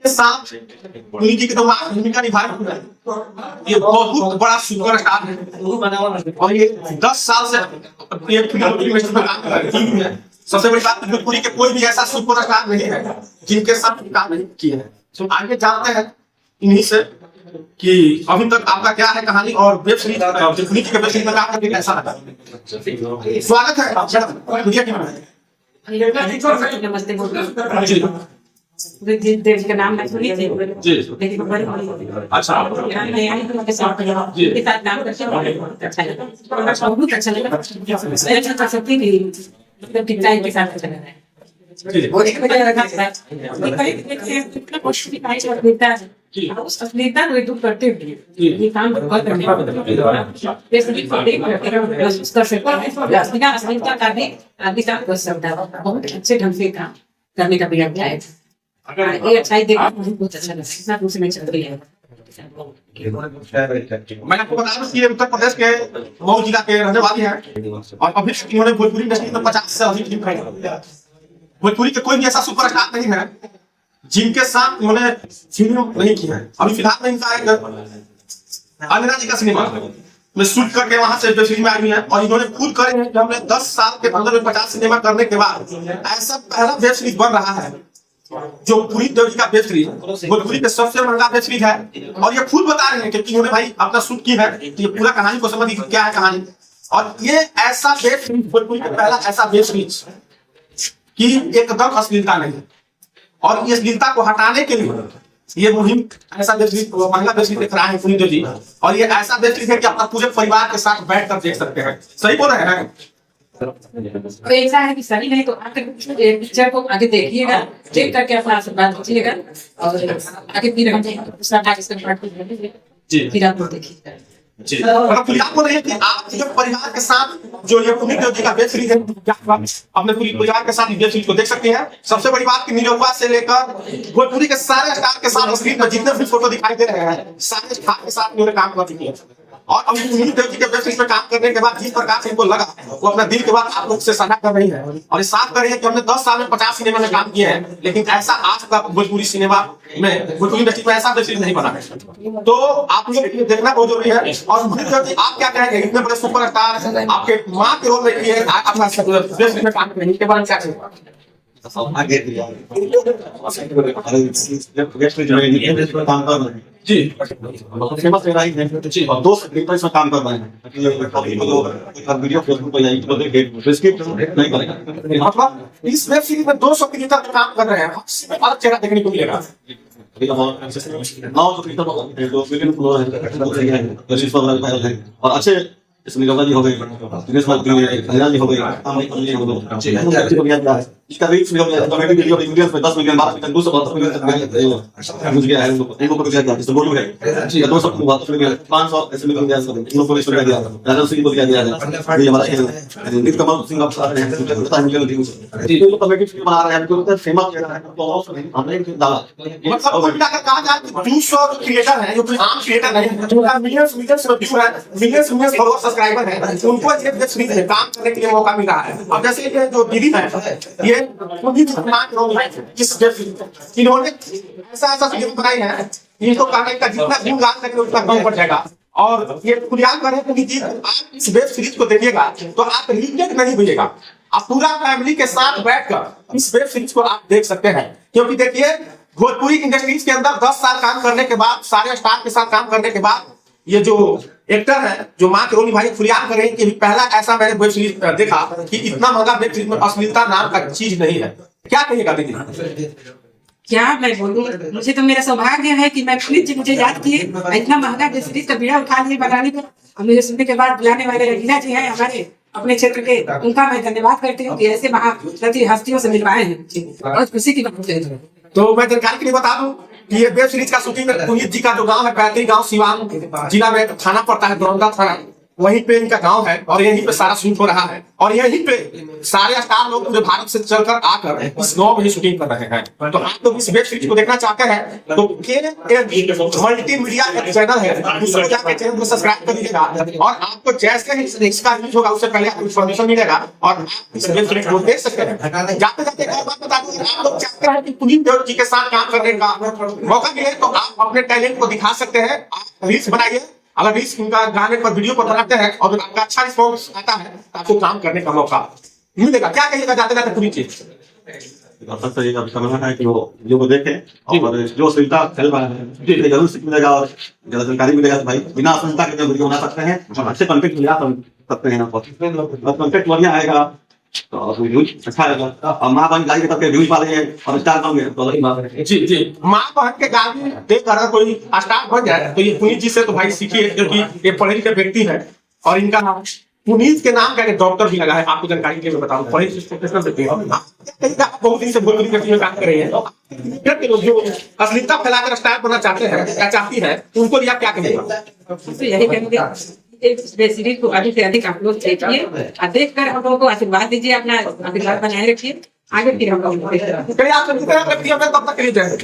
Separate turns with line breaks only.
के साथ पुनीत जी के तो भूमिका निभाई। ये बहुत बड़ा सुपर स्टार है और ये 10 साल से ये फिल्म इंडस्ट्री में काम कर रहे हैं। सबसे बड़ी बात, भोजपुरी के कोई भी ऐसा सुपर स्टार नहीं है जिनके साथ काम नहीं किया है। तो आगे जानते हैं इन्हीं से कि अभी तक आपका क्या है कहानी और वेब सीरीज पुनीत जी के वेब सीरीज में काम करके कैसा लगा। स्वागत है
नमस्ते। देश का नाम मैं सुनी थी लेकिन
अच्छा
के साथ काम करके बहुत अच्छा लगा मैं कर सकती थी मतलब टिकटाई के साथ अच्छा लगा और एक बजे रखा था इतना कोशिश दिखाई और देता है उस असलियता को दूर करते हुए ये काम बहुत करने जैसे कि महसूस कर सकते हैं असलियता का भी आदमी काम कर सकता है। बहुत अच्छे ढंग से काम करने का प्रयास किया है। ये अच्छाई देखा बहुत अच्छा लगा। इतना दूर से मैं चल रही है।
मैं आपको बता दूं कि उत्तर प्रदेश के मऊ जिला के रहने वाले हैं और अभी इन्होंने भोजपुरी इंडस्ट्री में 50 से अधिक फिल्म बनाई। भोजपुरी के कोई भी ऐसा सुपर स्टार नहीं है जिनके साथ इन्होंने फिल्म नहीं की है। अभी फिलहाल में इनका एक अंजना जी का सिनेमा में शूट करके वहां से जो फिल्म आई है और इन्होंने खुद करे हैं कि हमने 10 साल के अंदर में 50 सिनेमा करने के बाद ऐसा पहला वेब सीरीज बन रहा है जो पुनीत देव जी का वेब सीरीज भोजपुरी के सबसे महंगा वेब सीरीज है। और ये खुद बता रहे हैं कि इन्होंने भाई अपना शूट की है तो ये पूरा कहानी को समझ क्या है कहानी। और ये ऐसा वेब सीरीज भोजपुरी का पहला ऐसा वेब सीरीज की एकदम अश्लीलता नहीं और ये अश्लीलता को हटाने के लिए ये मुहिम ऐसा वेब सीरीज महंगा वेब सीरीज देख रहा है पुनीत देव जी। और ये ऐसा वेब सीरीज है कि अपना पूरे परिवार के साथ बैठ कर देख सकते हैं। सही बोल रहे हैं।
तो ऐसा है कि सही नहीं तो आकर पिक्चर को आगे देखिएगा, देख करके अपना आशीर्वाद दीजिएगा और आगे फिर हम दूसरा पार्ट इसका पार्ट फिर आप देखिएगा।
आपको नहीं कि आप जब परिवार के साथ जो ये पुनीत देव जी का वेब सीरीज है अपने पूरी परिवार के साथ वेब सीरीज को देख सकते हैं। सबसे बड़ी बात कि निरहुआ से लेकर भोजपुरी के सारे स्टार के साथ स्क्रीन पर जितने भी फोटो दिखाई दे रहे हैं सारे स्टार के साथ इन्होंने काम कर दिया और अभी पुनीत देव जी के वेब सीरीज में काम करने के बाद जिस प्रकार से इनको लगा वो अपना दिल के बाद आप लोग से साझा कर रही है और ये साफ कर रही है कि हमने 10 साल में 50 सिनेमा में काम किया है लेकिन ऐसा आज तक भोजपुरी सिनेमा में भोजपुरी इंडस्ट्री में ऐसा वेब सीरीज नहीं बना है। तो आप लोग ये देखना बहुत जरूरी है। और पुनीत देव जी आप क्या कहेंगे, इतने बड़े सुपर स्टार आपके माँ के रोल में किए अपना वेब सीरीज में काम करेंगे इसके बारे में क्या कहेंगे। जी
फेमस है जी और दो स्क्रिप्टर इसमें काम कर रहे हैं वीडियो फेसबुक पे जाएगी तो देख स्क्रिप्ट नहीं करेगा।
मतलब इस वेब सीरीज में 200 क्रिएटर काम कर रहे हैं, अलग चेहरा देखने को मिलेगा।
और अच्छे इसमें गंगा जी हो गई, दिनेश जी हो गई, इसका रीच वीडियो में 10 मिलियन 12 मिलियन 210 मिलियन मुझे गया है इनको को दिया इसको बोलू है जी 200 को बात मिलियन 500 ऐसे मिलियन दिया इनको को इसको दिया राजा सिंह को दिया है ये हमारा नीत कमल सिंह आप सारे हैं पता मिलियन जी तो कमेटी फिल्म बना रहे हैं तो फेमस है तो हमने डाला
मतलब उल्टा कर कहा जाए कि 200 क्रिएटर हैं जो कोई आम क्रिएटर नहीं है, जो मिलियंस व्यू है, मिलियंस फॉलोअर सब्सक्राइबर हैं, उनको ये वेब सीरीज में काम करने के लिए मौका मिल रहा है। अब जैसे ये जो दीदी है ये इन्होंने ऐसा फिल्म बनाई है इनको कहने का जितना गुणगान करेंगे उतना कम पड़ जाएगा। और ये खुलेआम करें कि आप इस वेब सीरीज को देखिएगा तो आप रिलेट नहीं होइएगा, आप पूरा फैमिली के साथ बैठकर इस वेब सीरीज को आप देख सकते हैं। क्योंकि देखिए भोजपुरी इंडस्ट्रीज के अंदर 10 साल काम करने के बाद सारे स्टार के साथ काम करने के बाद ये जो एक्टर है जो माँ के रोल निभाई खुलेआम करें कि पहला ऐसा मैंने वेब सीरीज देखा कि इतना महंगा वेब सीरीज में अश्लीलता नाम का चीज नहीं है। क्या कहिएगा दीदी?
क्या मैं बोलूं, मुझे तो मेरा सौभाग्य है कि मैं पुनीत जी मुझे याद किए इतना महंगा वेब सीरीज का बीड़ा उठा लिए बनाने को और मुझे सुनने के बाद बुलाने वाले रवीना जी हैं हमारे अपने क्षेत्र के, उनका मैं धन्यवाद करती हूँ कि ऐसे महारथी हस्तियों से मिलवाए हैं। बहुत खुशी की बात है।
तो मैं जानकारी के लिए बता दूं कि ये वेब सीरीज का शूटिंग पुनीत जी का जो गांव है पैतृक गांव सिवान जिला में थाना पड़ता है दरौंदा थाना, वहीं पे इनका गांव है और यहीं पे सारा शूट हो रहा है और यहीं पे सारे स्टार लोग पूरे भारत से चलकर आकर इस गांव में ही शूटिंग कर रहे हैं। तो आप लोग इस वेब सीरीज को देखना चाहते हैं तो मल्टी मीडिया एक चैनल है, उसको जाकर चैनल को सब्सक्राइब कर दीजिएगा और आपको जैसे ही इसका न्यूज होगा उससे पहले आपको इन्फॉर्मेशन मिलेगा और आप इस वेब सीरीज को देख सकते हैं। जाते जाते एक और बात बता दूं, आप लोग चाहते हैं कि पुनीत देव जी के साथ काम करने का मौका मिले तो आप अपने टैलेंट को दिखा सकते हैं। आप रील्स बनाइए, अगर रील्स उनका गाने पर वीडियो पर बनाते हैं और आपका अच्छा रिस्पॉन्स आता है तो आपको काम करने का मौका मिलेगा। क्या कहिएगा जाते जाते पुनीत जी?
सबसे ये समझना है कि वो वीडियो को देखे और जो असुविधा चल रहा है जरूर सीख मिलेगा और ज्यादा जानकारी मिलेगा। तो भाई बिना असुविधा के वीडियो बना सकते हैं और अच्छे कंटेंट मिला सकते हैं। कंटेंट बढ़िया आएगा तो व्यूज अच्छा आएगा। और माँ बहन गाली करके व्यूज वाले और स्टार बन गए तो अलग बात है।
जी जी, माँ बहन के गाली देख अगर कोई स्टार बन जाए तो ये पुनीत जी से तो भाई सीखिए, क्योंकि ये पढ़े लिखे व्यक्ति है और इनका पुनीत के नाम का डॉक्टर भी लगा है। आपको जानकारी के लिए बताऊं, पढ़े प्रोफेशनल व्यक्ति है, बहुत दिन से भोजपुरी इंडस्ट्री में काम कर रही है। जो अश्लीलता फैलाकर स्टार बनना चाहते हैं या चाहती है उनको लिए आप क्या कहेंगे?
तो यही कहेंगे इस वेब सीरीज को अधिक से अधिक आप लोग देखिए और देखकर हम लोगों को आशीर्वाद दीजिए, अपना आशीर्वाद बनाए रखिए। आगे फिर हम लोग
कहीं आप तब तक के लिए जाए।